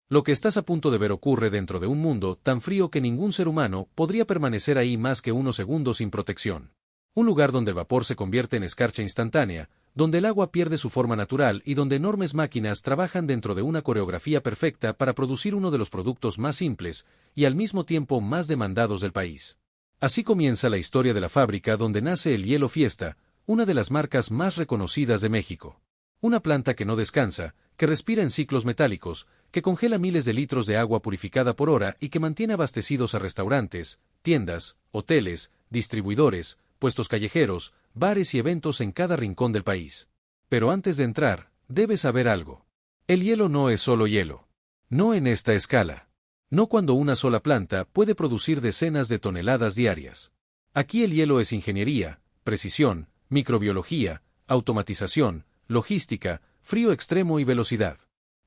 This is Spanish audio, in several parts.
Lo que estás a punto de ver ocurre dentro de un mundo tan frío que ningún ser humano podría permanecer ahí más que unos segundos sin protección. Un lugar donde el vapor se convierte en escarcha instantánea, donde el agua pierde su forma natural y donde enormes máquinas trabajan dentro de una coreografía perfecta para producir uno de los productos más simples y al mismo tiempo más demandados del país. Así comienza la historia de la fábrica donde nace el Hielo Fiesta, una de las marcas más reconocidas de México. Una planta que no descansa, que respira en ciclos metálicos, que congela miles de litros de agua purificada por hora y que mantiene abastecidos a restaurantes, tiendas, hoteles, distribuidores, puestos callejeros, bares y eventos en cada rincón del país. Pero antes de entrar, debes saber algo. El hielo no es solo hielo. No en esta escala. No cuando una sola planta puede producir decenas de toneladas diarias. Aquí el hielo es ingeniería, precisión, microbiología, automatización, logística, frío extremo y velocidad.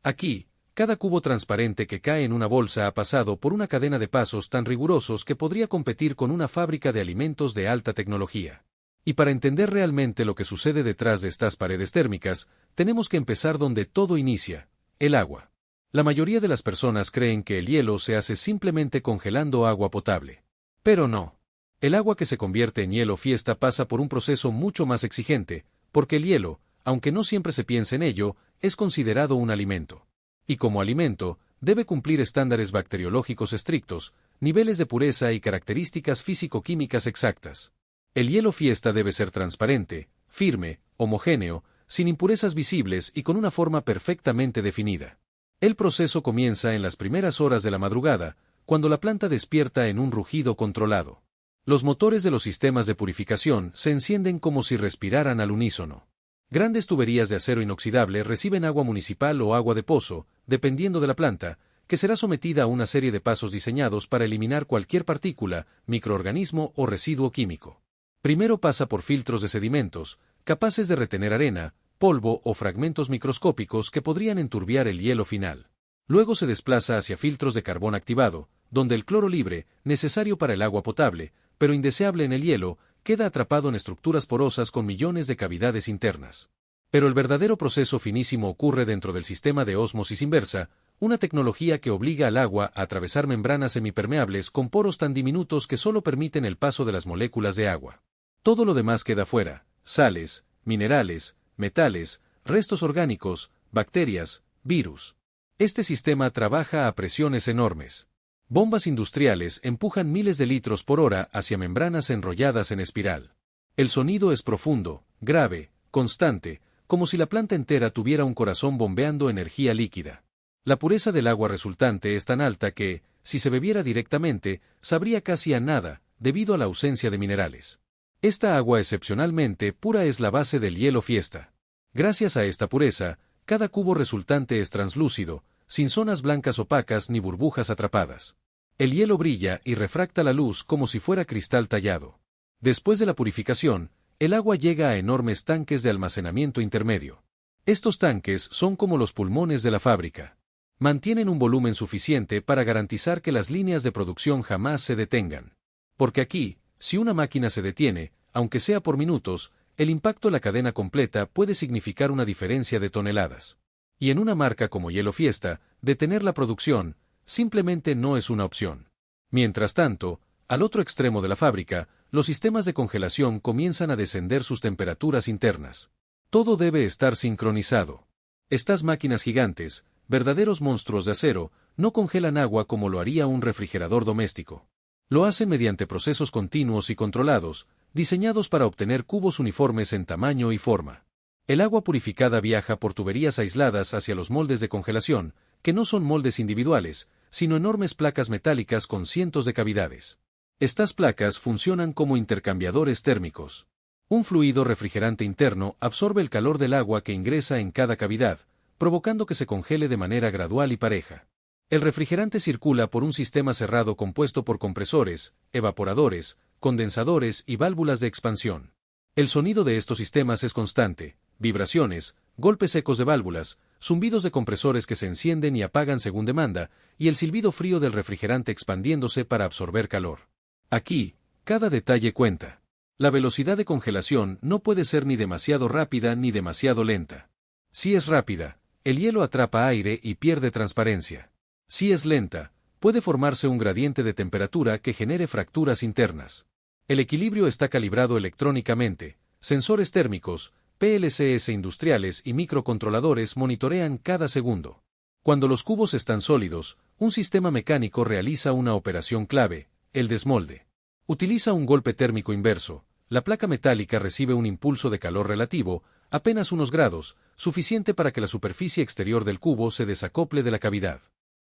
Aquí, cada cubo transparente que cae en una bolsa ha pasado por una cadena de pasos tan rigurosos que podría competir con una fábrica de alimentos de alta tecnología. Y para entender realmente lo que sucede detrás de estas paredes térmicas, tenemos que empezar donde todo inicia, el agua. La mayoría de las personas creen que el hielo se hace simplemente congelando agua potable. Pero no. El agua que se convierte en hielo fiesta pasa por un proceso mucho más exigente, porque el hielo, aunque no siempre se piense en ello, es considerado un alimento. Y como alimento, debe cumplir estándares bacteriológicos estrictos, niveles de pureza y características físico-químicas exactas. El hielo fiesta debe ser transparente, firme, homogéneo, sin impurezas visibles y con una forma perfectamente definida. El proceso comienza en las primeras horas de la madrugada, cuando la planta despierta en un rugido controlado. Los motores de los sistemas de purificación se encienden como si respiraran al unísono. Grandes tuberías de acero inoxidable reciben agua municipal o agua de pozo, dependiendo de la planta, que será sometida a una serie de pasos diseñados para eliminar cualquier partícula, microorganismo o residuo químico. Primero pasa por filtros de sedimentos, capaces de retener arena, polvo o fragmentos microscópicos que podrían enturbiar el hielo final. Luego se desplaza hacia filtros de carbón activado, donde el cloro libre, necesario para el agua potable, pero indeseable en el hielo, queda atrapado en estructuras porosas con millones de cavidades internas. Pero el verdadero proceso finísimo ocurre dentro del sistema de ósmosis inversa, una tecnología que obliga al agua a atravesar membranas semipermeables con poros tan diminutos que solo permiten el paso de las moléculas de agua. Todo lo demás queda fuera: sales, minerales, metales, restos orgánicos, bacterias, virus. Este sistema trabaja a presiones enormes. Bombas industriales empujan miles de litros por hora hacia membranas enrolladas en espiral. El sonido es profundo, grave, constante, como si la planta entera tuviera un corazón bombeando energía líquida. La pureza del agua resultante es tan alta que, si se bebiera directamente, sabría casi a nada, debido a la ausencia de minerales. Esta agua excepcionalmente pura es la base del hielo fiesta. Gracias a esta pureza, cada cubo resultante es translúcido, sin zonas blancas opacas ni burbujas atrapadas. El hielo brilla y refracta la luz como si fuera cristal tallado. Después de la purificación, el agua llega a enormes tanques de almacenamiento intermedio. Estos tanques son como los pulmones de la fábrica. Mantienen un volumen suficiente para garantizar que las líneas de producción jamás se detengan. Porque aquí, si una máquina se detiene, aunque sea por minutos, el impacto en la cadena completa puede significar una diferencia de toneladas. Y en una marca como Hielo Fiesta, detener la producción simplemente no es una opción. Mientras tanto, al otro extremo de la fábrica, los sistemas de congelación comienzan a descender sus temperaturas internas. Todo debe estar sincronizado. Estas máquinas gigantes, verdaderos monstruos de acero, no congelan agua como lo haría un refrigerador doméstico. Lo hacen mediante procesos continuos y controlados, diseñados para obtener cubos uniformes en tamaño y forma. El agua purificada viaja por tuberías aisladas hacia los moldes de congelación, que no son moldes individuales, sino enormes placas metálicas con cientos de cavidades. Estas placas funcionan como intercambiadores térmicos. Un fluido refrigerante interno absorbe el calor del agua que ingresa en cada cavidad, provocando que se congele de manera gradual y pareja. El refrigerante circula por un sistema cerrado compuesto por compresores, evaporadores, condensadores y válvulas de expansión. El sonido de estos sistemas es constante: vibraciones, golpes secos de válvulas, zumbidos de compresores que se encienden y apagan según demanda, y el silbido frío del refrigerante expandiéndose para absorber calor. Aquí, cada detalle cuenta. La velocidad de congelación no puede ser ni demasiado rápida ni demasiado lenta. Si es rápida, el hielo atrapa aire y pierde transparencia. Si es lenta, puede formarse un gradiente de temperatura que genere fracturas internas. El equilibrio está calibrado electrónicamente. Sensores térmicos, PLCs industriales y microcontroladores monitorean cada segundo. Cuando los cubos están sólidos, un sistema mecánico realiza una operación clave, el desmolde. Utiliza un golpe térmico inverso. La placa metálica recibe un impulso de calor relativo, apenas unos grados, suficiente para que la superficie exterior del cubo se desacople de la cavidad.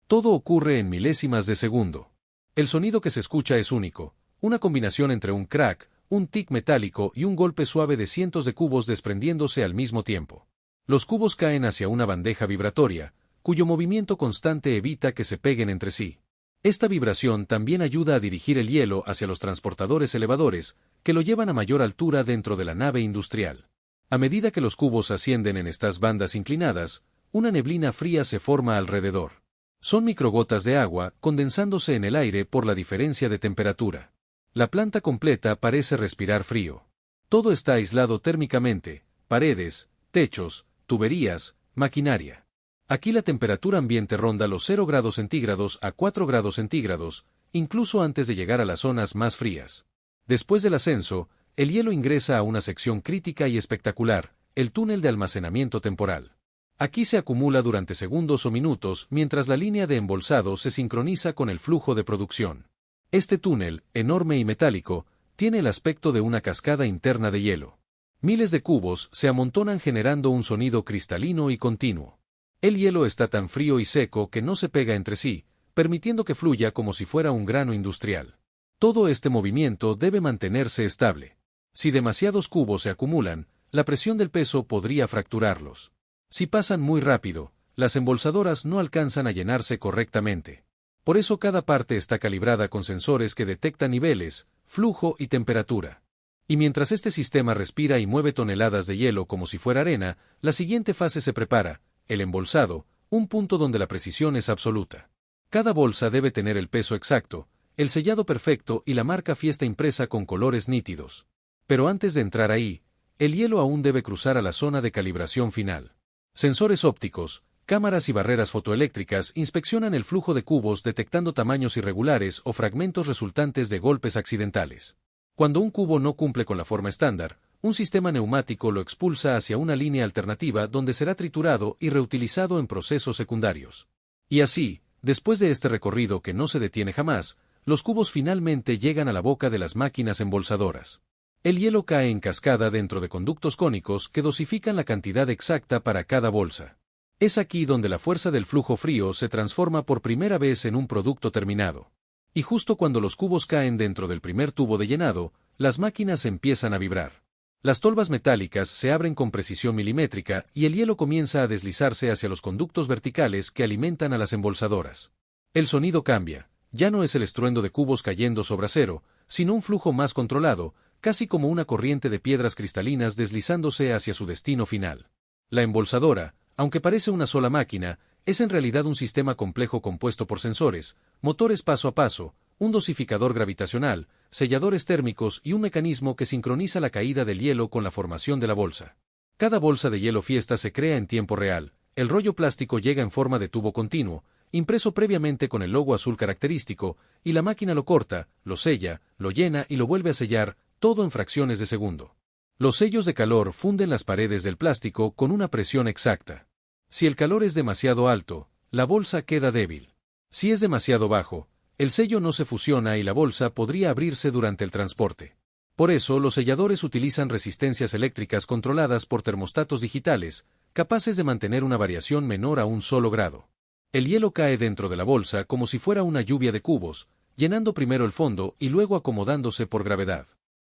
Todo ocurre en milésimas de segundo. El sonido que se escucha es único, una combinación entre un crack, un tic metálico y un golpe suave de cientos de cubos desprendiéndose al mismo tiempo. Los cubos caen hacia una bandeja vibratoria, cuyo movimiento constante evita que se peguen entre sí. Esta vibración también ayuda a dirigir el hielo hacia los transportadores elevadores, que lo llevan a mayor altura dentro de la nave industrial. A medida que los cubos ascienden en estas bandas inclinadas, una neblina fría se forma alrededor. Son microgotas de agua condensándose en el aire por la diferencia de temperatura. La planta completa parece respirar frío. Todo está aislado térmicamente: paredes, techos, tuberías, maquinaria. Aquí la temperatura ambiente ronda los 0 grados centígrados a 4 grados centígrados, incluso antes de llegar a las zonas más frías. Después del ascenso, el hielo ingresa a una sección crítica y espectacular, el túnel de almacenamiento temporal. Aquí se acumula durante segundos o minutos mientras la línea de embolsado se sincroniza con el flujo de producción. Este túnel, enorme y metálico, tiene el aspecto de una cascada interna de hielo. Miles de cubos se amontonan generando un sonido cristalino y continuo. El hielo está tan frío y seco que no se pega entre sí, permitiendo que fluya como si fuera un grano industrial. Todo este movimiento debe mantenerse estable. Si demasiados cubos se acumulan, la presión del peso podría fracturarlos. Si pasan muy rápido, las embolsadoras no alcanzan a llenarse correctamente. Por eso cada parte está calibrada con sensores que detectan niveles, flujo y temperatura. Y mientras este sistema respira y mueve toneladas de hielo como si fuera arena, la siguiente fase se prepara: el embolsado, un punto donde la precisión es absoluta. Cada bolsa debe tener el peso exacto, el sellado perfecto y la marca Fiesta impresa con colores nítidos. Pero antes de entrar ahí, el hielo aún debe cruzar a la zona de calibración final. Sensores ópticos, cámaras y barreras fotoeléctricas inspeccionan el flujo de cubos detectando tamaños irregulares o fragmentos resultantes de golpes accidentales. Cuando un cubo no cumple con la forma estándar, un sistema neumático lo expulsa hacia una línea alternativa donde será triturado y reutilizado en procesos secundarios. Y así, después de este recorrido que no se detiene jamás, los cubos finalmente llegan a la boca de las máquinas embolsadoras. El hielo cae en cascada dentro de conductos cónicos que dosifican la cantidad exacta para cada bolsa. Es aquí donde la fuerza del flujo frío se transforma por primera vez en un producto terminado. Y justo cuando los cubos caen dentro del primer tubo de llenado, las máquinas empiezan a vibrar. Las tolvas metálicas se abren con precisión milimétrica y el hielo comienza a deslizarse hacia los conductos verticales que alimentan a las embolsadoras. El sonido cambia, ya no es el estruendo de cubos cayendo sobre acero, sino un flujo más controlado, casi como una corriente de piedras cristalinas deslizándose hacia su destino final. La embolsadora, aunque parece una sola máquina, es en realidad un sistema complejo compuesto por sensores, motores paso a paso, un dosificador gravitacional, selladores térmicos y un mecanismo que sincroniza la caída del hielo con la formación de la bolsa. Cada bolsa de hielo Fiesta se crea en tiempo real, el rollo plástico llega en forma de tubo continuo, impreso previamente con el logo azul característico, y la máquina lo corta, lo sella, lo llena y lo vuelve a sellar, todo en fracciones de segundo. Los sellos de calor funden las paredes del plástico con una presión exacta. Si el calor es demasiado alto, la bolsa queda débil. Si es demasiado bajo, el sello no se fusiona y la bolsa podría abrirse durante el transporte. Por eso, los selladores utilizan resistencias eléctricas controladas por termostatos digitales, capaces de mantener una variación menor a un solo grado. El hielo cae dentro de la bolsa como si fuera una lluvia de cubos, llenando primero el fondo y luego acomodándose por gravedad.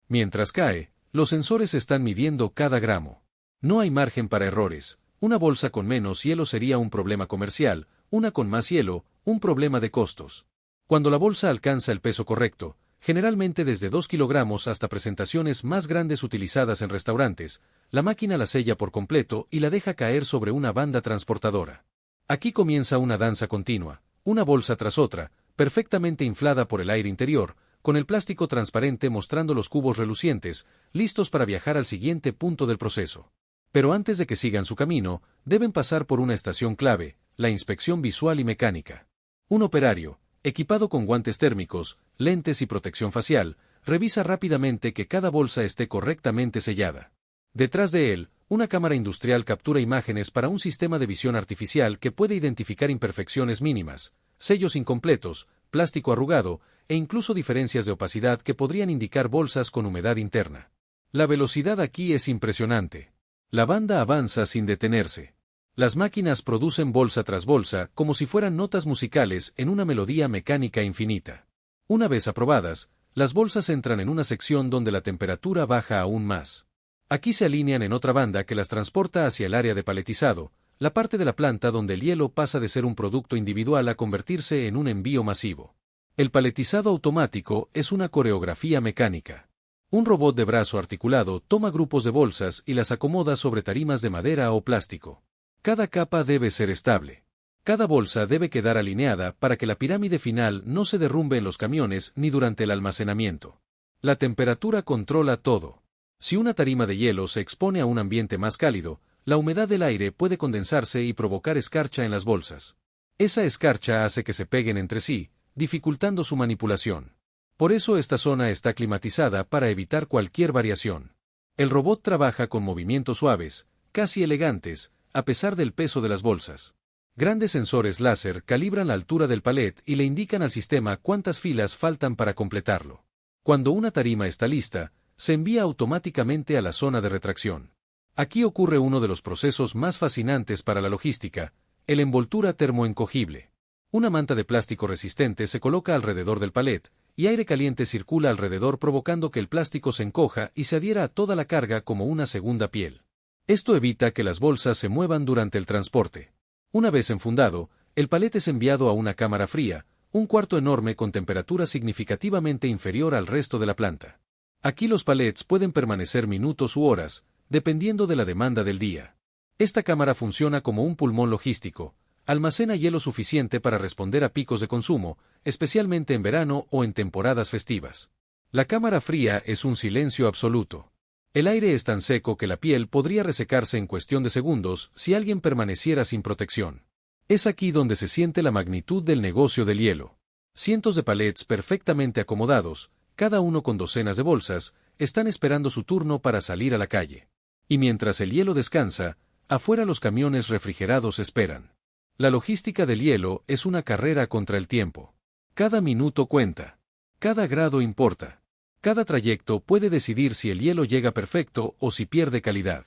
Mientras cae, los sensores están midiendo cada gramo. No hay margen para errores. Una bolsa con menos hielo sería un problema comercial, una con más hielo, un problema de costos. Cuando la bolsa alcanza el peso correcto, generalmente desde 2 kilogramos hasta presentaciones más grandes utilizadas en restaurantes, la máquina la sella por completo y la deja caer sobre una banda transportadora. Aquí comienza una danza continua, una bolsa tras otra, perfectamente inflada por el aire interior, con el plástico transparente mostrando los cubos relucientes, listos para viajar al siguiente punto del proceso. Pero antes de que sigan su camino, deben pasar por una estación clave, la inspección visual y mecánica. Un operario, equipado con guantes térmicos, lentes y protección facial, revisa rápidamente que cada bolsa esté correctamente sellada. Detrás de él, una cámara industrial captura imágenes para un sistema de visión artificial que puede identificar imperfecciones mínimas, sellos incompletos, plástico arrugado e incluso diferencias de opacidad que podrían indicar bolsas con humedad interna. La velocidad aquí es impresionante. La banda avanza sin detenerse. Las máquinas producen bolsa tras bolsa como si fueran notas musicales en una melodía mecánica infinita. Una vez aprobadas, las bolsas entran en una sección donde la temperatura baja aún más. Aquí se alinean en otra banda que las transporta hacia el área de paletizado, la parte de la planta donde el hielo pasa de ser un producto individual a convertirse en un envío masivo. El paletizado automático es una coreografía mecánica. Un robot de brazo articulado toma grupos de bolsas y las acomoda sobre tarimas de madera o plástico. Cada capa debe ser estable. Cada bolsa debe quedar alineada para que la pirámide final no se derrumbe en los camiones ni durante el almacenamiento. La temperatura controla todo. Si una tarima de hielo se expone a un ambiente más cálido, la humedad del aire puede condensarse y provocar escarcha en las bolsas. Esa escarcha hace que se peguen entre sí, dificultando su manipulación. Por eso esta zona está climatizada para evitar cualquier variación. El robot trabaja con movimientos suaves, casi elegantes, a pesar del peso de las bolsas. Grandes sensores láser calibran la altura del palet y le indican al sistema cuántas filas faltan para completarlo. Cuando una tarima está lista, se envía automáticamente a la zona de retracción. Aquí ocurre uno de los procesos más fascinantes para la logística, el envoltura termoencogible. Una manta de plástico resistente se coloca alrededor del palet, y aire caliente circula alrededor provocando que el plástico se encoja y se adhiera a toda la carga como una segunda piel. Esto evita que las bolsas se muevan durante el transporte. Una vez enfundado, el palet es enviado a una cámara fría, un cuarto enorme con temperatura significativamente inferior al resto de la planta. Aquí los palets pueden permanecer minutos u horas, dependiendo de la demanda del día. Esta cámara funciona como un pulmón logístico, almacena hielo suficiente para responder a picos de consumo, especialmente en verano o en temporadas festivas. La cámara fría es un silencio absoluto. El aire es tan seco que la piel podría resecarse en cuestión de segundos si alguien permaneciera sin protección. Es aquí donde se siente la magnitud del negocio del hielo. Cientos de palets perfectamente acomodados, cada uno con docenas de bolsas, están esperando su turno para salir a la calle. Y mientras el hielo descansa, afuera los camiones refrigerados esperan. La logística del hielo es una carrera contra el tiempo. Cada minuto cuenta. Cada grado importa. Cada trayecto puede decidir si el hielo llega perfecto o si pierde calidad.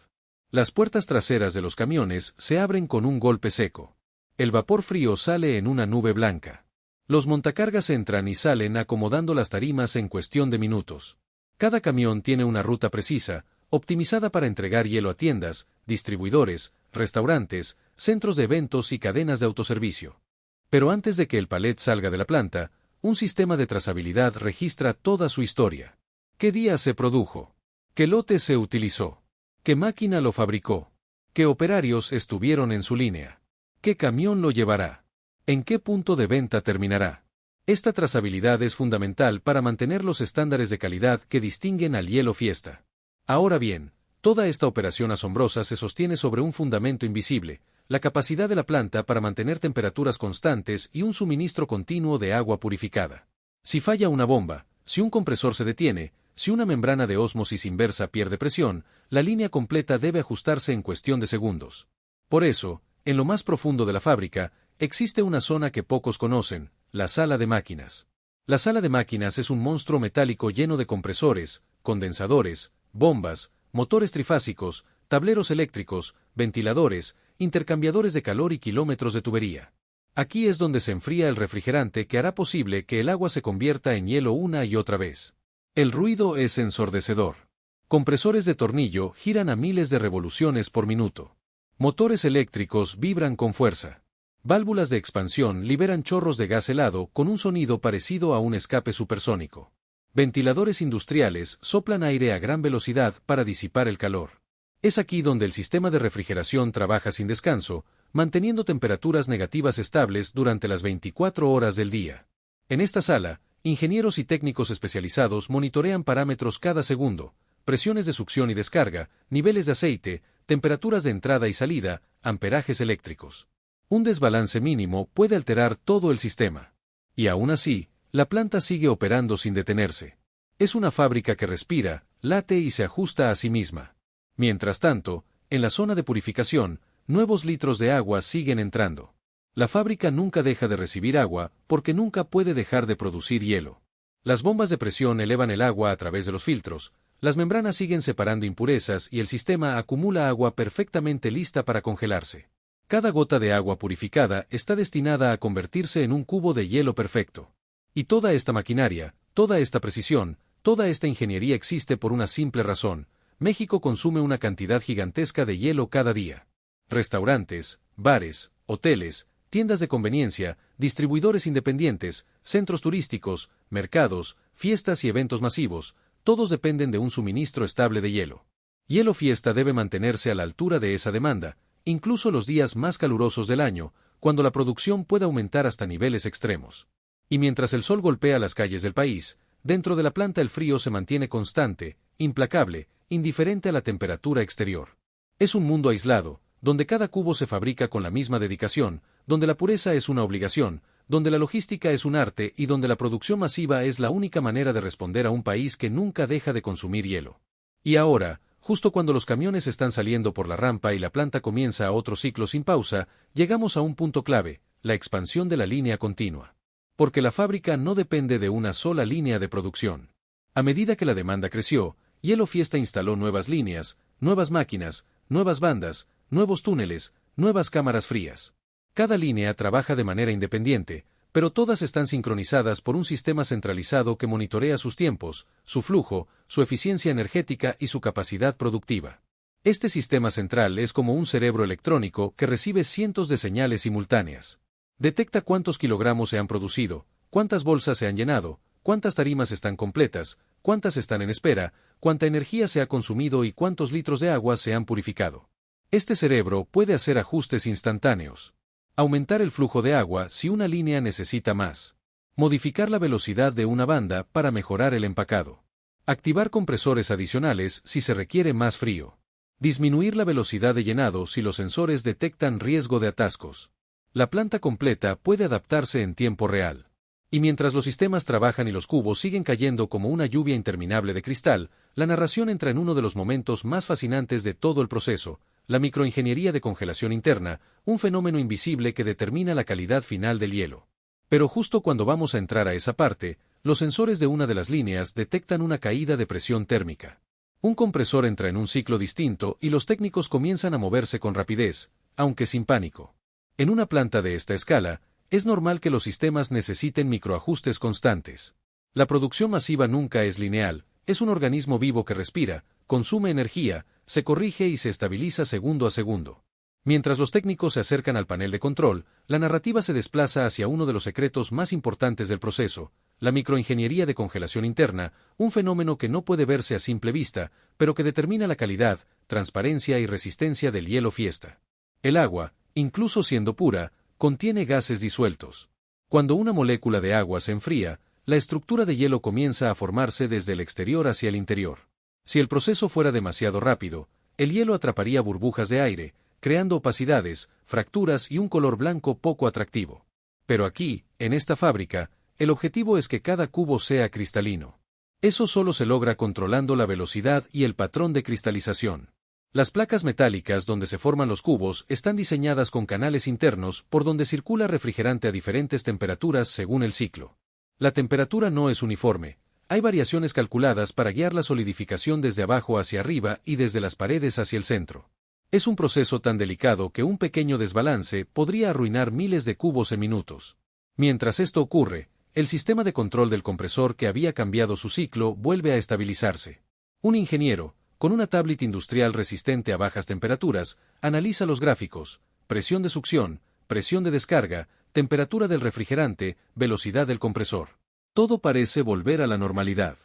Las puertas traseras de los camiones se abren con un golpe seco. El vapor frío sale en una nube blanca. Los montacargas entran y salen acomodando las tarimas en cuestión de minutos. Cada camión tiene una ruta precisa, optimizada para entregar hielo a tiendas, distribuidores, restaurantes, centros de eventos y cadenas de autoservicio. Pero antes de que el palet salga de la planta, un sistema de trazabilidad registra toda su historia. ¿Qué día se produjo? ¿Qué lote se utilizó? ¿Qué máquina lo fabricó? ¿Qué operarios estuvieron en su línea? ¿Qué camión lo llevará? ¿En qué punto de venta terminará? Esta trazabilidad es fundamental para mantener los estándares de calidad que distinguen al hielo Fiesta. Ahora bien, toda esta operación asombrosa se sostiene sobre un fundamento invisible, la capacidad de la planta para mantener temperaturas constantes y un suministro continuo de agua purificada. Si falla una bomba, si un compresor se detiene, si una membrana de ósmosis inversa pierde presión, la línea completa debe ajustarse en cuestión de segundos. Por eso, en lo más profundo de la fábrica, existe una zona que pocos conocen, la sala de máquinas. La sala de máquinas es un monstruo metálico lleno de compresores, condensadores, bombas, motores trifásicos, tableros eléctricos, ventiladores, intercambiadores de calor y kilómetros de tubería. Aquí es donde se enfría el refrigerante que hará posible que el agua se convierta en hielo una y otra vez. El ruido es ensordecedor. Compresores de tornillo giran a miles de revoluciones por minuto. Motores eléctricos vibran con fuerza. Válvulas de expansión liberan chorros de gas helado con un sonido parecido a un escape supersónico. Ventiladores industriales soplan aire a gran velocidad para disipar el calor. Es aquí donde el sistema de refrigeración trabaja sin descanso, manteniendo temperaturas negativas estables durante las 24 horas del día. En esta sala, ingenieros y técnicos especializados monitorean parámetros cada segundo, presiones de succión y descarga, niveles de aceite, temperaturas de entrada y salida, amperajes eléctricos. Un desbalance mínimo puede alterar todo el sistema. Y aún así, la planta sigue operando sin detenerse. Es una fábrica que respira, late y se ajusta a sí misma. Mientras tanto, en la zona de purificación, nuevos litros de agua siguen entrando. La fábrica nunca deja de recibir agua porque nunca puede dejar de producir hielo. Las bombas de presión elevan el agua a través de los filtros, las membranas siguen separando impurezas y el sistema acumula agua perfectamente lista para congelarse. Cada gota de agua purificada está destinada a convertirse en un cubo de hielo perfecto. Y toda esta maquinaria, toda esta precisión, toda esta ingeniería existe por una simple razón: México consume una cantidad gigantesca de hielo cada día. Restaurantes, bares, hoteles, tiendas de conveniencia, distribuidores independientes, centros turísticos, mercados, fiestas y eventos masivos, todos dependen de un suministro estable de hielo. Hielo Fiesta debe mantenerse a la altura de esa demanda, incluso los días más calurosos del año, cuando la producción puede aumentar hasta niveles extremos. Y mientras el sol golpea las calles del país, dentro de la planta el frío se mantiene constante, implacable, indiferente a la temperatura exterior. Es un mundo aislado, donde cada cubo se fabrica con la misma dedicación, donde la pureza es una obligación, donde la logística es un arte y donde la producción masiva es la única manera de responder a un país que nunca deja de consumir hielo. Y ahora, justo cuando los camiones están saliendo por la rampa y la planta comienza otro ciclo sin pausa, llegamos a un punto clave: la expansión de la línea continua. Porque la fábrica no depende de una sola línea de producción. A medida que la demanda creció, Hielo Fiesta instaló nuevas líneas, nuevas máquinas, nuevas bandas, nuevos túneles, nuevas cámaras frías. Cada línea trabaja de manera independiente, pero todas están sincronizadas por un sistema centralizado que monitorea sus tiempos, su flujo, su eficiencia energética y su capacidad productiva. Este sistema central es como un cerebro electrónico que recibe cientos de señales simultáneas. Detecta cuántos kilogramos se han producido, cuántas bolsas se han llenado, cuántas tarimas están completas, cuántas están en espera, cuánta energía se ha consumido y cuántos litros de agua se han purificado. Este cerebro puede hacer ajustes instantáneos. Aumentar el flujo de agua si una línea necesita más. Modificar la velocidad de una banda para mejorar el empacado. Activar compresores adicionales si se requiere más frío. Disminuir la velocidad de llenado si los sensores detectan riesgo de atascos. La planta completa puede adaptarse en tiempo real. Y mientras los sistemas trabajan y los cubos siguen cayendo como una lluvia interminable de cristal, la narración entra en uno de los momentos más fascinantes de todo el proceso: la microingeniería de congelación interna, un fenómeno invisible que determina la calidad final del hielo. Pero justo cuando vamos a entrar a esa parte, los sensores de una de las líneas detectan una caída de presión térmica. Un compresor entra en un ciclo distinto y los técnicos comienzan a moverse con rapidez, aunque sin pánico. En una planta de esta escala, es normal que los sistemas necesiten microajustes constantes. La producción masiva nunca es lineal, es un organismo vivo que respira, consume energía, se corrige y se estabiliza segundo a segundo. Mientras los técnicos se acercan al panel de control, la narrativa se desplaza hacia uno de los secretos más importantes del proceso: la microingeniería de congelación interna, un fenómeno que no puede verse a simple vista, pero que determina la calidad, transparencia y resistencia del Hielo Fiesta. El agua, incluso siendo pura, contiene gases disueltos. Cuando una molécula de agua se enfría, la estructura de hielo comienza a formarse desde el exterior hacia el interior. Si el proceso fuera demasiado rápido, el hielo atraparía burbujas de aire, creando opacidades, fracturas y un color blanco poco atractivo. Pero aquí, en esta fábrica, el objetivo es que cada cubo sea cristalino. Eso solo se logra controlando la velocidad y el patrón de cristalización. Las placas metálicas donde se forman los cubos están diseñadas con canales internos por donde circula refrigerante a diferentes temperaturas según el ciclo. La temperatura no es uniforme. Hay variaciones calculadas para guiar la solidificación desde abajo hacia arriba y desde las paredes hacia el centro. Es un proceso tan delicado que un pequeño desbalance podría arruinar miles de cubos en minutos. Mientras esto ocurre, el sistema de control del compresor que había cambiado su ciclo vuelve a estabilizarse. Un ingeniero, con una tablet industrial resistente a bajas temperaturas, analiza los gráficos: presión de succión, presión de descarga, temperatura del refrigerante, velocidad del compresor. Todo parece volver a la normalidad.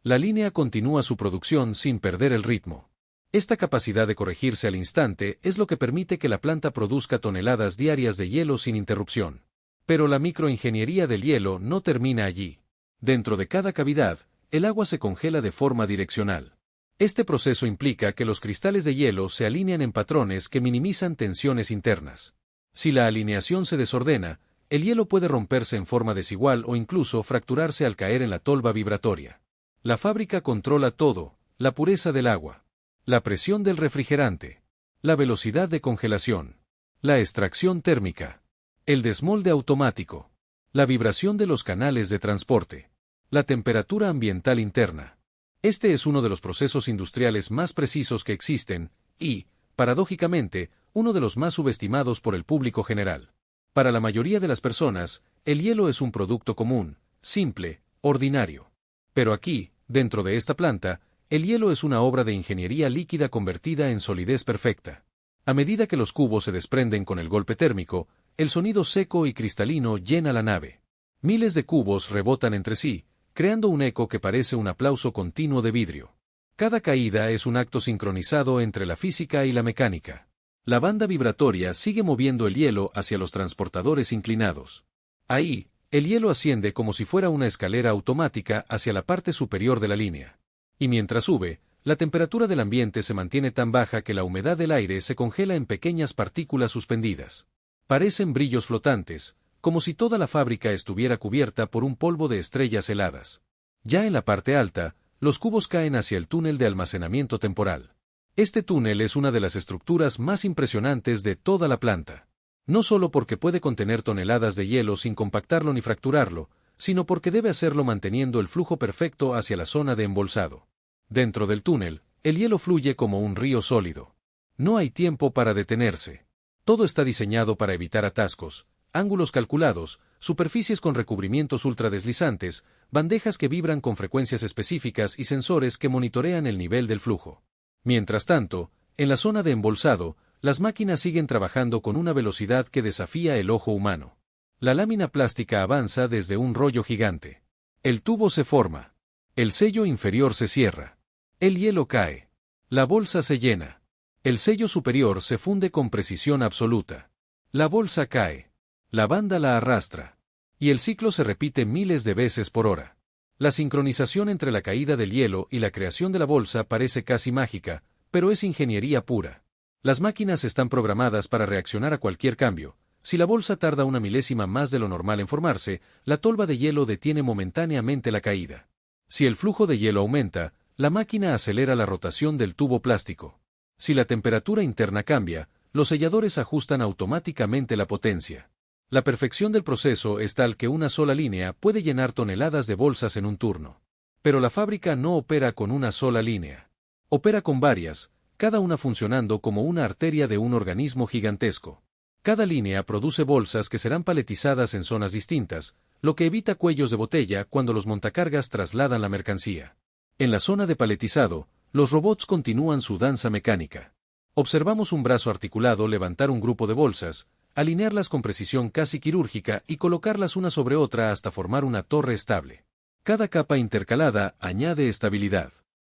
La línea continúa su producción sin perder el ritmo. Esta capacidad de corregirse al instante es lo que permite que la planta produzca toneladas diarias de hielo sin interrupción. Pero la microingeniería del hielo no termina allí. Dentro de cada cavidad, el agua se congela de forma direccional. Este proceso implica que los cristales de hielo se alinean en patrones que minimizan tensiones internas. Si la alineación se desordena, el hielo puede romperse en forma desigual o incluso fracturarse al caer en la tolva vibratoria. La fábrica controla todo: la pureza del agua, la presión del refrigerante, la velocidad de congelación, la extracción térmica, el desmolde automático, la vibración de los canales de transporte, la temperatura ambiental interna. Este es uno de los procesos industriales más precisos que existen y, paradójicamente, uno de los más subestimados por el público general. Para la mayoría de las personas, el hielo es un producto común, simple, ordinario. Pero aquí, dentro de esta planta, el hielo es una obra de ingeniería líquida convertida en solidez perfecta. A medida que los cubos se desprenden con el golpe térmico, el sonido seco y cristalino llena la nave. Miles de cubos rebotan entre sí, creando un eco que parece un aplauso continuo de vidrio. Cada caída es un acto sincronizado entre la física y la mecánica. La banda vibratoria sigue moviendo el hielo hacia los transportadores inclinados. Ahí, el hielo asciende como si fuera una escalera automática hacia la parte superior de la línea. Y mientras sube, la temperatura del ambiente se mantiene tan baja que la humedad del aire se congela en pequeñas partículas suspendidas. Parecen brillos flotantes, como si toda la fábrica estuviera cubierta por un polvo de estrellas heladas. Ya en la parte alta, los cubos caen hacia el túnel de almacenamiento temporal. Este túnel es una de las estructuras más impresionantes de toda la planta. No solo porque puede contener toneladas de hielo sin compactarlo ni fracturarlo, sino porque debe hacerlo manteniendo el flujo perfecto hacia la zona de embolsado. Dentro del túnel, el hielo fluye como un río sólido. No hay tiempo para detenerse. Todo está diseñado para evitar atascos, ángulos calculados, superficies con recubrimientos ultradeslizantes, bandejas que vibran con frecuencias específicas y sensores que monitorean el nivel del flujo. Mientras tanto, en la zona de embolsado, las máquinas siguen trabajando con una velocidad que desafía el ojo humano. La lámina plástica avanza desde un rollo gigante. El tubo se forma. El sello inferior se cierra. El hielo cae. La bolsa se llena. El sello superior se funde con precisión absoluta. La bolsa cae. La banda la arrastra. Y el ciclo se repite miles de veces por hora. La sincronización entre la caída del hielo y la creación de la bolsa parece casi mágica, pero es ingeniería pura. Las máquinas están programadas para reaccionar a cualquier cambio. Si la bolsa tarda una milésima más de lo normal en formarse, la tolva de hielo detiene momentáneamente la caída. Si el flujo de hielo aumenta, la máquina acelera la rotación del tubo plástico. Si la temperatura interna cambia, los selladores ajustan automáticamente la potencia. La perfección del proceso es tal que una sola línea puede llenar toneladas de bolsas en un turno. Pero la fábrica no opera con una sola línea. Opera con varias, cada una funcionando como una arteria de un organismo gigantesco. Cada línea produce bolsas que serán paletizadas en zonas distintas, lo que evita cuellos de botella cuando los montacargas trasladan la mercancía. En la zona de paletizado, los robots continúan su danza mecánica. Observamos un brazo articulado levantar un grupo de bolsas, alinearlas con precisión casi quirúrgica y colocarlas una sobre otra hasta formar una torre estable. Cada capa intercalada añade estabilidad.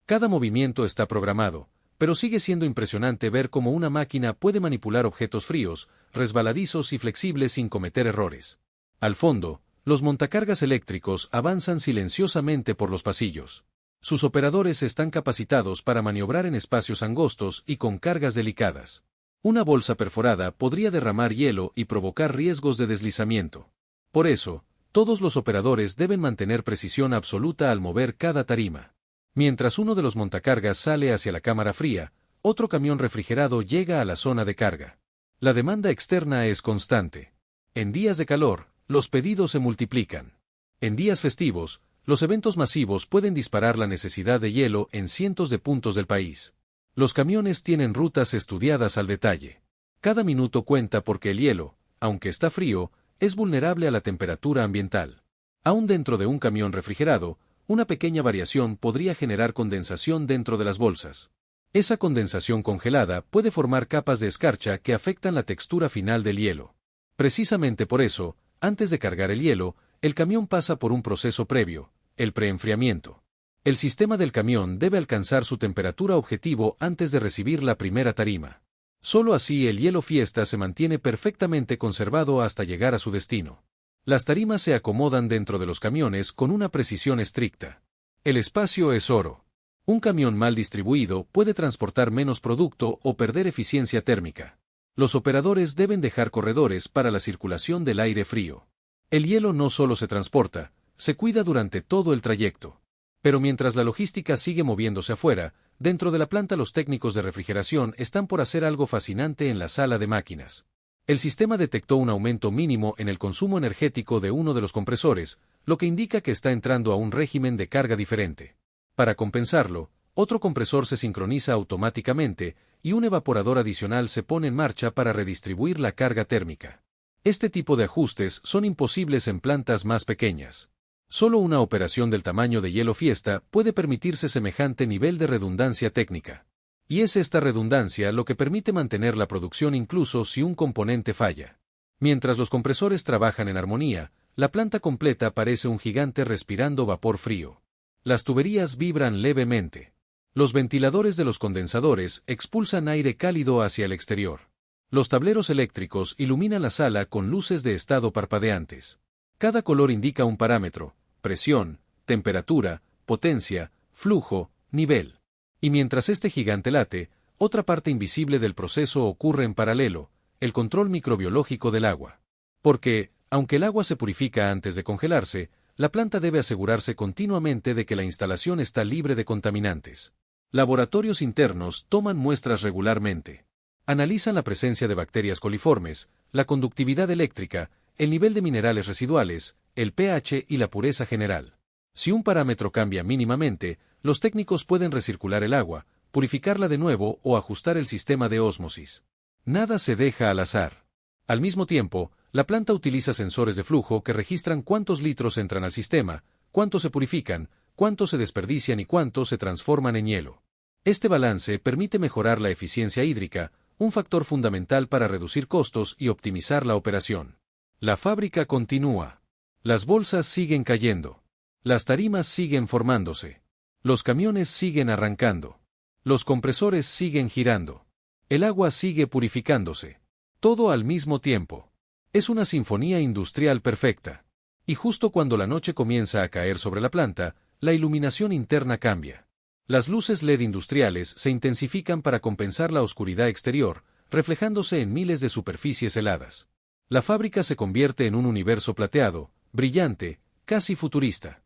Cada movimiento está programado, pero sigue siendo impresionante ver cómo una máquina puede manipular objetos fríos, resbaladizos y flexibles sin cometer errores. Al fondo, los montacargas eléctricos avanzan silenciosamente por los pasillos. Sus operadores están capacitados para maniobrar en espacios angostos y con cargas delicadas. Una bolsa perforada podría derramar hielo y provocar riesgos de deslizamiento. Por eso, todos los operadores deben mantener precisión absoluta al mover cada tarima. Mientras uno de los montacargas sale hacia la cámara fría, otro camión refrigerado llega a la zona de carga. La demanda externa es constante. En días de calor, los pedidos se multiplican. En días festivos, los eventos masivos pueden disparar la necesidad de hielo en cientos de puntos del país. Los camiones tienen rutas estudiadas al detalle. Cada minuto cuenta porque el hielo, aunque está frío, es vulnerable a la temperatura ambiental. Aún dentro de un camión refrigerado, una pequeña variación podría generar condensación dentro de las bolsas. Esa condensación congelada puede formar capas de escarcha que afectan la textura final del hielo. Precisamente por eso, antes de cargar el hielo, el camión pasa por un proceso previo, el preenfriamiento. El sistema del camión debe alcanzar su temperatura objetivo antes de recibir la primera tarima. Solo así el hielo fiesta se mantiene perfectamente conservado hasta llegar a su destino. Las tarimas se acomodan dentro de los camiones con una precisión estricta. El espacio es oro. Un camión mal distribuido puede transportar menos producto o perder eficiencia térmica. Los operadores deben dejar corredores para la circulación del aire frío. El hielo no solo se transporta, se cuida durante todo el trayecto. Pero mientras la logística sigue moviéndose afuera, dentro de la planta los técnicos de refrigeración están por hacer algo fascinante en la sala de máquinas. El sistema detectó un aumento mínimo en el consumo energético de uno de los compresores, lo que indica que está entrando a un régimen de carga diferente. Para compensarlo, otro compresor se sincroniza automáticamente y un evaporador adicional se pone en marcha para redistribuir la carga térmica. Este tipo de ajustes son imposibles en plantas más pequeñas. Solo una operación del tamaño de Hielo Fiesta puede permitirse semejante nivel de redundancia técnica. Y es esta redundancia lo que permite mantener la producción incluso si un componente falla. Mientras los compresores trabajan en armonía, la planta completa parece un gigante respirando vapor frío. Las tuberías vibran levemente. Los ventiladores de los condensadores expulsan aire cálido hacia el exterior. Los tableros eléctricos iluminan la sala con luces de estado parpadeantes. Cada color indica un parámetro: presión, temperatura, potencia, flujo, nivel. Y mientras este gigante late, otra parte invisible del proceso ocurre en paralelo: el control microbiológico del agua. Porque, aunque el agua se purifica antes de congelarse, la planta debe asegurarse continuamente de que la instalación está libre de contaminantes. Laboratorios internos toman muestras regularmente. Analizan la presencia de bacterias coliformes, la conductividad eléctrica, el nivel de minerales residuales, el pH y la pureza general. Si un parámetro cambia mínimamente, los técnicos pueden recircular el agua, purificarla de nuevo o ajustar el sistema de ósmosis. Nada se deja al azar. Al mismo tiempo, la planta utiliza sensores de flujo que registran cuántos litros entran al sistema, cuántos se purifican, cuántos se desperdician y cuántos se transforman en hielo. Este balance permite mejorar la eficiencia hídrica, un factor fundamental para reducir costos y optimizar la operación. La fábrica continúa. Las bolsas siguen cayendo. Las tarimas siguen formándose. Los camiones siguen arrancando. Los compresores siguen girando. El agua sigue purificándose. Todo al mismo tiempo. Es una sinfonía industrial perfecta. Y justo cuando la noche comienza a caer sobre la planta, la iluminación interna cambia. Las luces LED industriales se intensifican para compensar la oscuridad exterior, reflejándose en miles de superficies heladas. La fábrica se convierte en un universo plateado, brillante, casi futurista.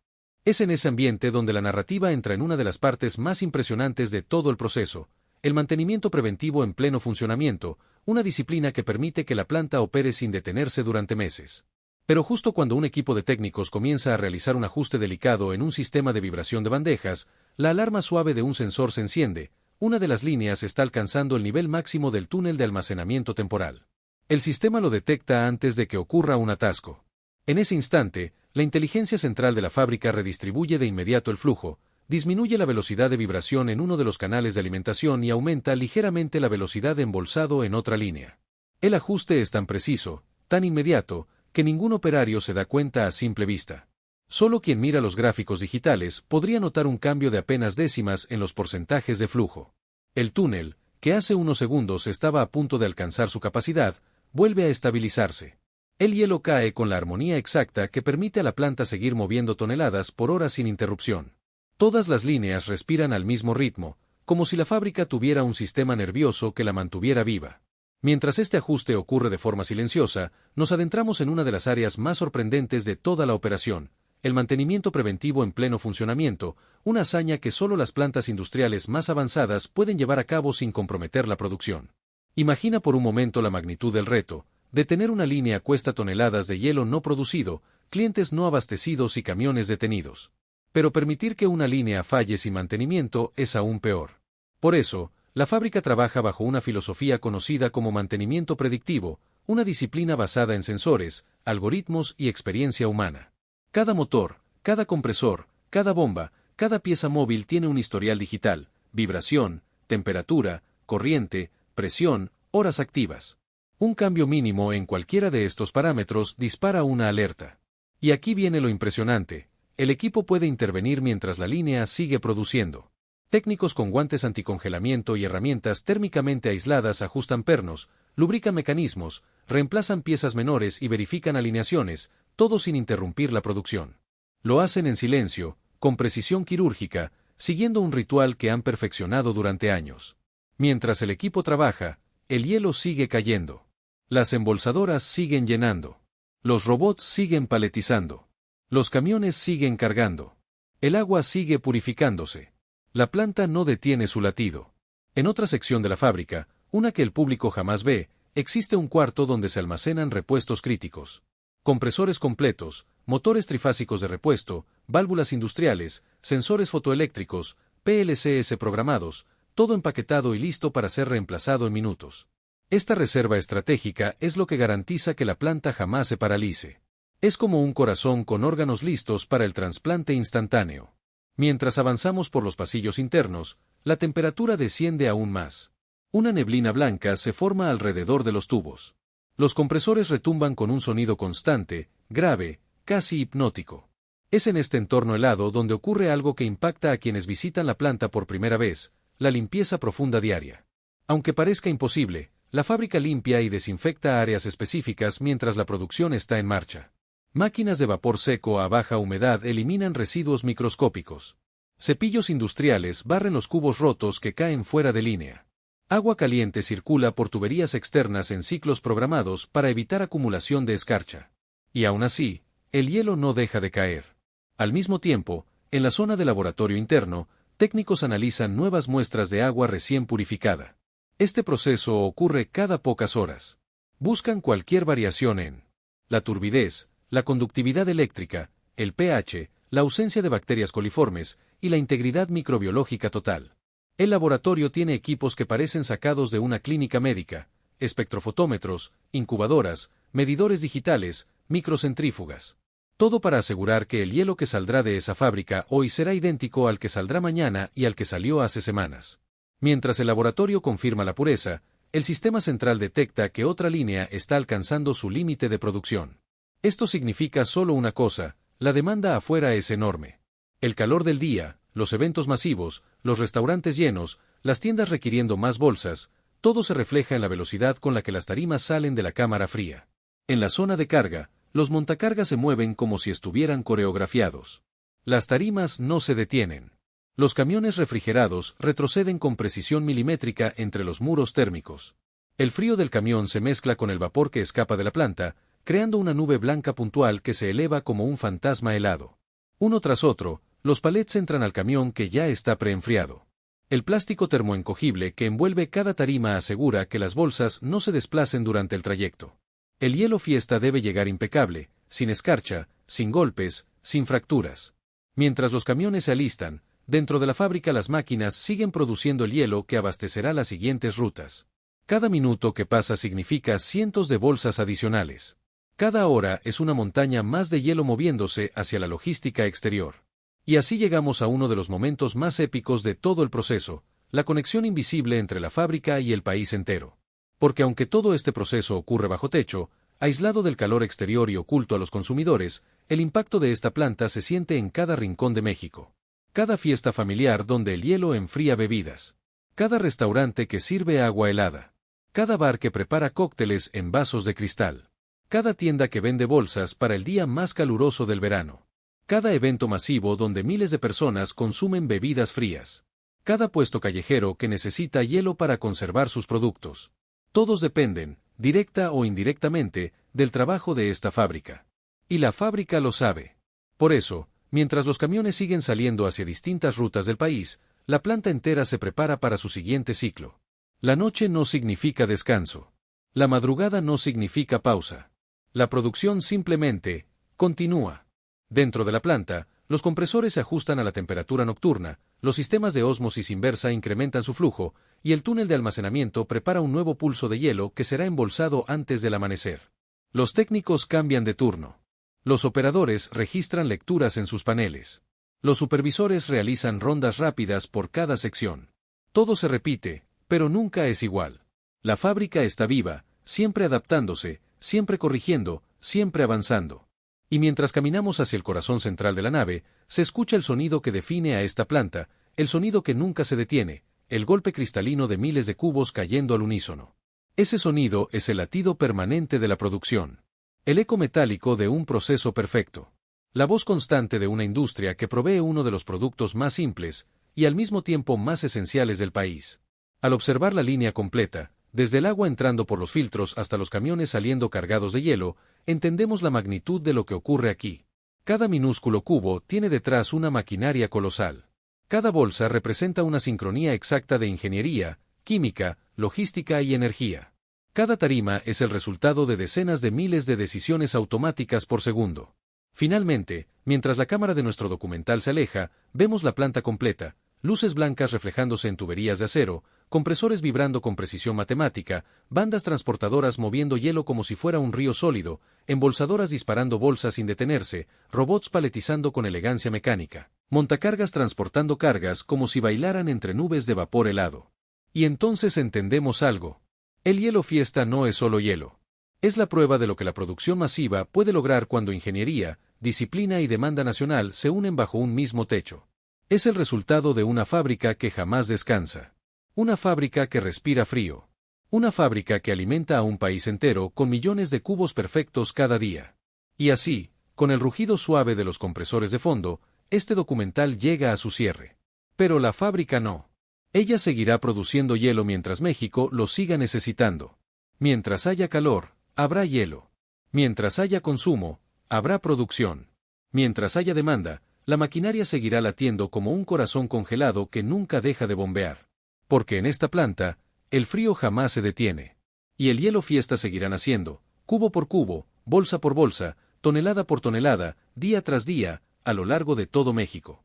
Es en ese ambiente donde la narrativa entra en una de las partes más impresionantes de todo el proceso: el mantenimiento preventivo en pleno funcionamiento, una disciplina que permite que la planta opere sin detenerse durante meses. Pero justo cuando un equipo de técnicos comienza a realizar un ajuste delicado en un sistema de vibración de bandejas, la alarma suave de un sensor se enciende: una de las líneas está alcanzando el nivel máximo del túnel de almacenamiento temporal. El sistema lo detecta antes de que ocurra un atasco. En ese instante, la inteligencia central de la fábrica redistribuye de inmediato el flujo, disminuye la velocidad de vibración en uno de los canales de alimentación y aumenta ligeramente la velocidad de embolsado en otra línea. El ajuste es tan preciso, tan inmediato, que ningún operario se da cuenta a simple vista. Solo quien mira los gráficos digitales podría notar un cambio de apenas décimas en los porcentajes de flujo. El túnel, que hace unos segundos estaba a punto de alcanzar su capacidad, vuelve a estabilizarse. El hielo cae con la armonía exacta que permite a la planta seguir moviendo toneladas por hora sin interrupción. Todas las líneas respiran al mismo ritmo, como si la fábrica tuviera un sistema nervioso que la mantuviera viva. Mientras este ajuste ocurre de forma silenciosa, nos adentramos en una de las áreas más sorprendentes de toda la operación: el mantenimiento preventivo en pleno funcionamiento, una hazaña que solo las plantas industriales más avanzadas pueden llevar a cabo sin comprometer la producción. Imagina por un momento la magnitud del reto: detener una línea cuesta toneladas de hielo no producido, clientes no abastecidos y camiones detenidos. Pero permitir que una línea falle sin mantenimiento es aún peor. Por eso, la fábrica trabaja bajo una filosofía conocida como mantenimiento predictivo, una disciplina basada en sensores, algoritmos y experiencia humana. Cada motor, cada compresor, cada bomba, cada pieza móvil tiene un historial digital: vibración, temperatura, corriente, presión, horas activas. Un cambio mínimo en cualquiera de estos parámetros dispara una alerta. Y aquí viene lo impresionante: el equipo puede intervenir mientras la línea sigue produciendo. Técnicos con guantes anticongelamiento y herramientas térmicamente aisladas ajustan pernos, lubrican mecanismos, reemplazan piezas menores y verifican alineaciones, todo sin interrumpir la producción. Lo hacen en silencio, con precisión quirúrgica, siguiendo un ritual que han perfeccionado durante años. Mientras el equipo trabaja, el hielo sigue cayendo. Las embolsadoras siguen llenando. Los robots siguen paletizando. Los camiones siguen cargando. El agua sigue purificándose. La planta no detiene su latido. En otra sección de la fábrica, una que el público jamás ve, existe un cuarto donde se almacenan repuestos críticos. Compresores completos, motores trifásicos de repuesto, válvulas industriales, sensores fotoeléctricos, PLCs programados, todo empaquetado y listo para ser reemplazado en minutos. Esta reserva estratégica es lo que garantiza que la planta jamás se paralice. Es como un corazón con órganos listos para el trasplante instantáneo. Mientras avanzamos por los pasillos internos, la temperatura desciende aún más. Una neblina blanca se forma alrededor de los tubos. Los compresores retumban con un sonido constante, grave, casi hipnótico. Es en este entorno helado donde ocurre algo que impacta a quienes visitan la planta por primera vez, la limpieza profunda diaria. Aunque parezca imposible, la fábrica limpia y desinfecta áreas específicas mientras la producción está en marcha. Máquinas de vapor seco a baja humedad eliminan residuos microscópicos. Cepillos industriales barren los cubos rotos que caen fuera de línea. Agua caliente circula por tuberías externas en ciclos programados para evitar acumulación de escarcha. Y aún así, el hielo no deja de caer. Al mismo tiempo, en la zona de laboratorio interno, técnicos analizan nuevas muestras de agua recién purificada. Este proceso ocurre cada pocas horas. Buscan cualquier variación en la turbidez, la conductividad eléctrica, el pH, la ausencia de bacterias coliformes y la integridad microbiológica total. El laboratorio tiene equipos que parecen sacados de una clínica médica, espectrofotómetros, incubadoras, medidores digitales, microcentrífugas. Todo para asegurar que el hielo que saldrá de esa fábrica hoy será idéntico al que saldrá mañana y al que salió hace semanas. Mientras el laboratorio confirma la pureza, el sistema central detecta que otra línea está alcanzando su límite de producción. Esto significa solo una cosa: la demanda afuera es enorme. El calor del día, los eventos masivos, los restaurantes llenos, las tiendas requiriendo más bolsas, todo se refleja en la velocidad con la que las tarimas salen de la cámara fría. En la zona de carga, los montacargas se mueven como si estuvieran coreografiados. Las tarimas no se detienen. Los camiones refrigerados retroceden con precisión milimétrica entre los muros térmicos. El frío del camión se mezcla con el vapor que escapa de la planta, creando una nube blanca puntual que se eleva como un fantasma helado. Uno tras otro, los palets entran al camión que ya está preenfriado. El plástico termoencogible que envuelve cada tarima asegura que las bolsas no se desplacen durante el trayecto. El hielo Fiesta debe llegar impecable, sin escarcha, sin golpes, sin fracturas. Mientras los camiones se alistan, dentro de la fábrica las máquinas siguen produciendo el hielo que abastecerá las siguientes rutas. Cada minuto que pasa significa cientos de bolsas adicionales. Cada hora es una montaña más de hielo moviéndose hacia la logística exterior. Y así llegamos a uno de los momentos más épicos de todo el proceso, la conexión invisible entre la fábrica y el país entero. Porque aunque todo este proceso ocurre bajo techo, aislado del calor exterior y oculto a los consumidores, el impacto de esta planta se siente en cada rincón de México. Cada fiesta familiar donde el hielo enfría bebidas. Cada restaurante que sirve agua helada. Cada bar que prepara cócteles en vasos de cristal. Cada tienda que vende bolsas para el día más caluroso del verano. Cada evento masivo donde miles de personas consumen bebidas frías. Cada puesto callejero que necesita hielo para conservar sus productos. Todos dependen, directa o indirectamente, del trabajo de esta fábrica. Y la fábrica lo sabe. Por eso, mientras los camiones siguen saliendo hacia distintas rutas del país, la planta entera se prepara para su siguiente ciclo. La noche no significa descanso. La madrugada no significa pausa. La producción simplemente continúa. Dentro de la planta, los compresores se ajustan a la temperatura nocturna, los sistemas de ósmosis inversa incrementan su flujo, y el túnel de almacenamiento prepara un nuevo pulso de hielo que será embolsado antes del amanecer. Los técnicos cambian de turno. Los operadores registran lecturas en sus paneles. Los supervisores realizan rondas rápidas por cada sección. Todo se repite, pero nunca es igual. La fábrica está viva, siempre adaptándose, siempre corrigiendo, siempre avanzando. Y mientras caminamos hacia el corazón central de la nave, se escucha el sonido que define a esta planta, el sonido que nunca se detiene, el golpe cristalino de miles de cubos cayendo al unísono. Ese sonido es el latido permanente de la producción. El eco metálico de un proceso perfecto. La voz constante de una industria que provee uno de los productos más simples, y al mismo tiempo más esenciales del país. Al observar la línea completa, Desde el agua entrando por los filtros hasta los camiones saliendo cargados de hielo, entendemos la magnitud de lo que ocurre aquí. Cada minúsculo cubo tiene detrás una maquinaria colosal. Cada bolsa representa una sincronía exacta de ingeniería, química, logística y energía. Cada tarima es el resultado de decenas de miles de decisiones automáticas por segundo. Finalmente, mientras la cámara de nuestro documental se aleja, vemos la planta completa, luces blancas reflejándose en tuberías de acero, compresores vibrando con precisión matemática, bandas transportadoras moviendo hielo como si fuera un río sólido, embolsadoras disparando bolsas sin detenerse, robots paletizando con elegancia mecánica, montacargas transportando cargas como si bailaran entre nubes de vapor helado. Y entonces entendemos algo. El hielo fiesta no es solo hielo. Es la prueba de lo que la producción masiva puede lograr cuando ingeniería, disciplina y demanda nacional se unen bajo un mismo techo. Es el resultado de una fábrica que jamás descansa. Una fábrica que respira frío. Una fábrica que alimenta a un país entero con millones de cubos perfectos cada día. Y así, con el rugido suave de los compresores de fondo, este documental llega a su cierre. Pero la fábrica no. Ella seguirá produciendo hielo mientras México lo siga necesitando. Mientras haya calor, habrá hielo. Mientras haya consumo, habrá producción. Mientras haya demanda, la maquinaria seguirá latiendo como un corazón congelado que nunca deja de bombear. Porque en esta planta, el frío jamás se detiene. Y el hielo fiesta seguirá naciendo, cubo por cubo, bolsa por bolsa, tonelada por tonelada, día tras día, a lo largo de todo México.